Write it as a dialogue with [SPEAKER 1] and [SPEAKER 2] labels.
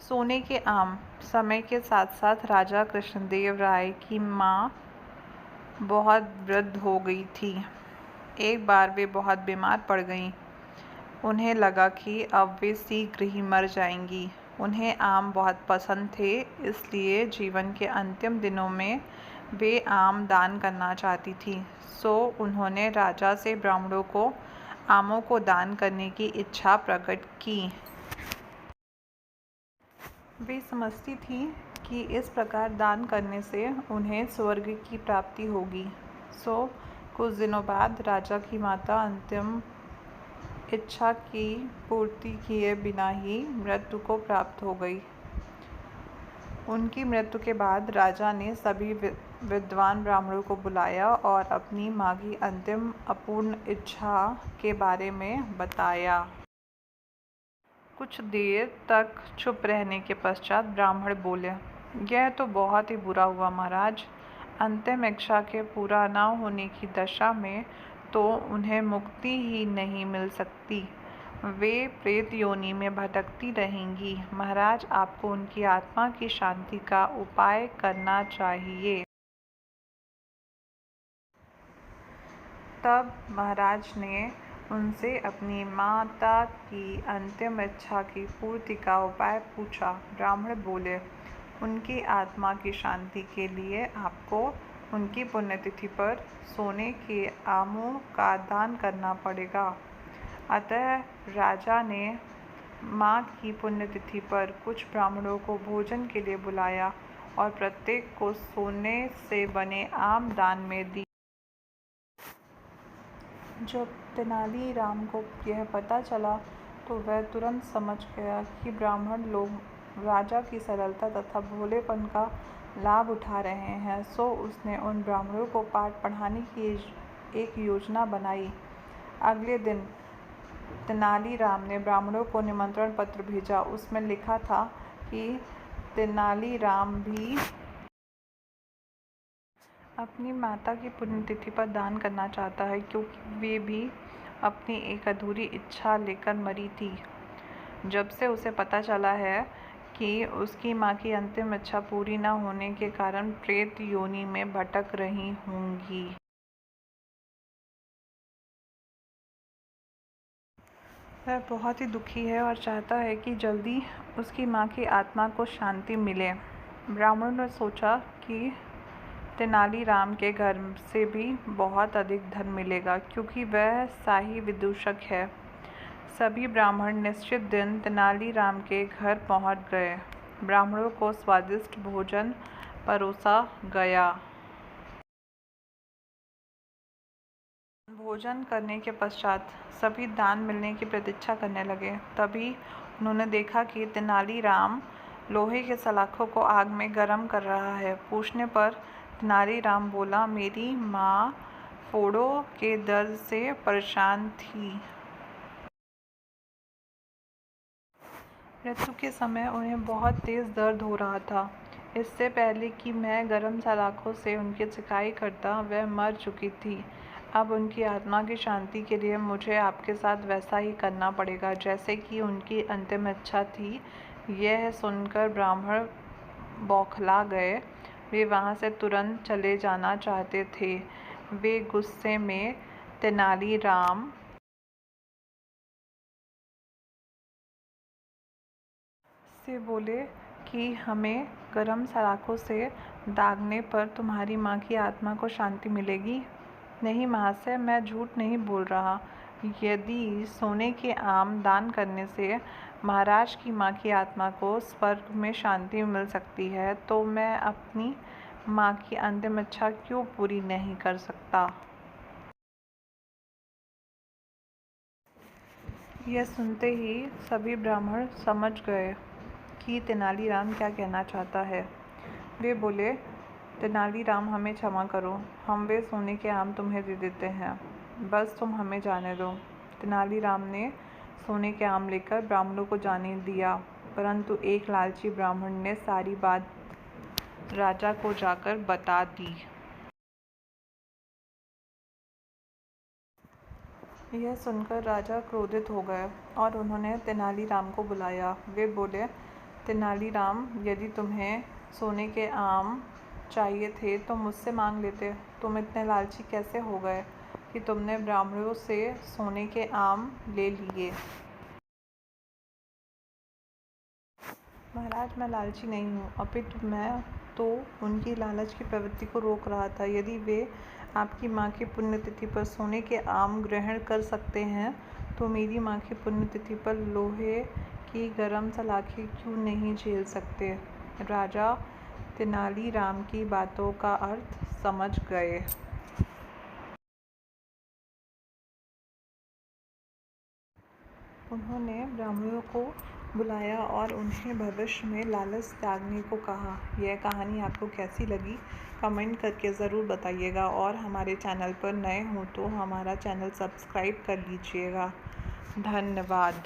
[SPEAKER 1] सोने के आम। समय के साथ साथ राजा कृष्णदेव राय की माँ बहुत वृद्ध हो गई थी। एक बार वे बहुत बीमार पड़ गईं। उन्हें लगा कि अब वे शीघ्र ही मर जाएंगी। उन्हें आम बहुत पसंद थे, इसलिए जीवन के अंतिम दिनों में वे आम दान करना चाहती थी। सो उन्होंने राजा से ब्राह्मणों को आमों को दान करने की इच्छा प्रकट की। वे समझती थी कि इस प्रकार दान करने से उन्हें स्वर्ग की प्राप्ति होगी। सो कुछ दिनों बाद राजा की माता अंतिम इच्छा की पूर्ति किए बिना ही मृत्यु को प्राप्त हो गई। उनकी मृत्यु के बाद राजा ने सभी विद्वान ब्राह्मणों को बुलाया और अपनी माँ की अंतिम अपूर्ण इच्छा के बारे में बताया। कुछ देर तक चुप रहने के पश्चात ब्राह्मण बोले, यह तो बहुत ही बुरा हुआ महाराज। अंतिम इच्छा के पूरा न होने की दशा में तो उन्हें मुक्ति ही नहीं मिल सकती। वे प्रेत योनि में भटकती रहेंगी। महाराज, आपको उनकी आत्मा की शांति का उपाय करना चाहिए। तब महाराज ने उनसे अपनी माता की अंतिम इच्छा की पूर्ति का उपाय पूछा। ब्राह्मण बोले, उनकी आत्मा की शांति के लिए आपको उनकी पुण्यतिथि पर सोने के आमों का दान करना पड़ेगा। अतः राजा ने माँ की पुण्यतिथि पर कुछ ब्राह्मणों को भोजन के लिए बुलाया और प्रत्येक को सोने से बने आम दान में दी। जब तेनालीराम को यह पता चला तो वह तुरंत समझ गया कि ब्राह्मण लोग राजा की सरलता तथा भोलेपन का लाभ उठा रहे हैं। सो उसने उन ब्राह्मणों को पाठ पढ़ाने की एक योजना बनाई। अगले दिन तेनालीराम ने ब्राह्मणों को निमंत्रण पत्र भेजा। उसमें लिखा था कि तेनालीराम भी अपनी माता की पुण्यतिथि पर दान करना चाहता है, क्योंकि वे भी अपनी एक अधूरी इच्छा लेकर मरी थी। जब से उसे पता चला है कि उसकी माँ की अंतिम इच्छा पूरी न होने के कारण प्रेत योनि में भटक रही होंगी। वह बहुत ही दुखी है और चाहता है कि जल्दी उसकी माँ की आत्मा को शांति मिले। ब्राह्मणों ने सोचा कि तेनालीराम के घर से भी बहुत अधिक धन मिलेगा, क्योंकि वह शाही विदूषक है। सभी ब्राह्मण निश्चित दिन तेनालीराम के घर पहुंच गए। ब्राह्मणों को स्वादिष्ट भोजन परोसा गया। भोजन करने के पश्चात सभी दान मिलने की प्रतीक्षा करने लगे। तभी उन्होंने देखा कि तेनालीराम लोहे के सलाखों को आग में गर्म कर रहा है। पूछने पर तेनालीराम बोला, मेरी माँ फोड़ों के दर्द से परेशान थी। मृत्यु के समय उन्हें बहुत तेज दर्द हो रहा था। इससे पहले कि मैं गर्म सलाखों से उनकी सिकाई करता, वह मर चुकी थी। अब उनकी आत्मा की शांति के लिए मुझे आपके साथ वैसा ही करना पड़ेगा जैसे कि उनकी अंतिम इच्छा थी। यह सुनकर ब्राह्मण बौखला गए। वे वहाँ से तुरंत चले जाना चाहते थे। वे गुस्से में तेनालीराम से बोले कि हमें गर्म सलाखों से दागने पर तुम्हारी माँ की आत्मा को शांति मिलेगी। नहीं महाशय, मैं झूठ नहीं बोल रहा। यदि सोने के आम दान करने से महाराज की माँ की आत्मा को स्वर्ग में शांति मिल सकती है, तो मैं अपनी माँ की अंतिम इच्छा क्यों पूरी नहीं कर सकता। यह सुनते ही सभी ब्राह्मण समझ गए कि तेनालीराम क्या कहना चाहता है। वे बोले, तेनालीराम, हमें क्षमा करो, हम वे सोने के आम तुम्हें दे देते हैं, बस तुम हमें जाने दो। तेनालीराम ने सोने के आम लेकर ब्राह्मणों को जाने दिया, परंतु एक लालची ब्राह्मण ने सारी बात राजा को जाकर बता दी। यह सुनकर राजा क्रोधित हो गए और उन्होंने तेनालीराम को बुलाया। वे बोले, तेनालीराम, यदि तुम्हें सोने के आम चाहिए थे तो मुझसे मांग लेते। तुम इतने लालची कैसे हो गए कि तुमने ब्राह्मणों से सोने के आम ले लिए? महाराज, मैं लालची नहीं हूँ, अपितु मैं तो उनकी लालच की प्रवृत्ति को रोक रहा था। यदि वे आपकी माँ की पुण्यतिथि पर सोने के आम ग्रहण कर सकते हैं तो मेरी माँ की पुण्यतिथि पर लोहे की गरम सलाखें क्यों नहीं झेल सकते? राजा तेनालीराम की बातों का अर्थ समझ गए। उन्होंने ब्राह्मणों को बुलाया और उन्हें भविष्य में लालच त्यागने को कहा। यह कहानी आपको कैसी लगी कमेंट करके ज़रूर बताइएगा, और हमारे चैनल पर नए हो तो हमारा चैनल सब्सक्राइब कर लीजिएगा। धन्यवाद।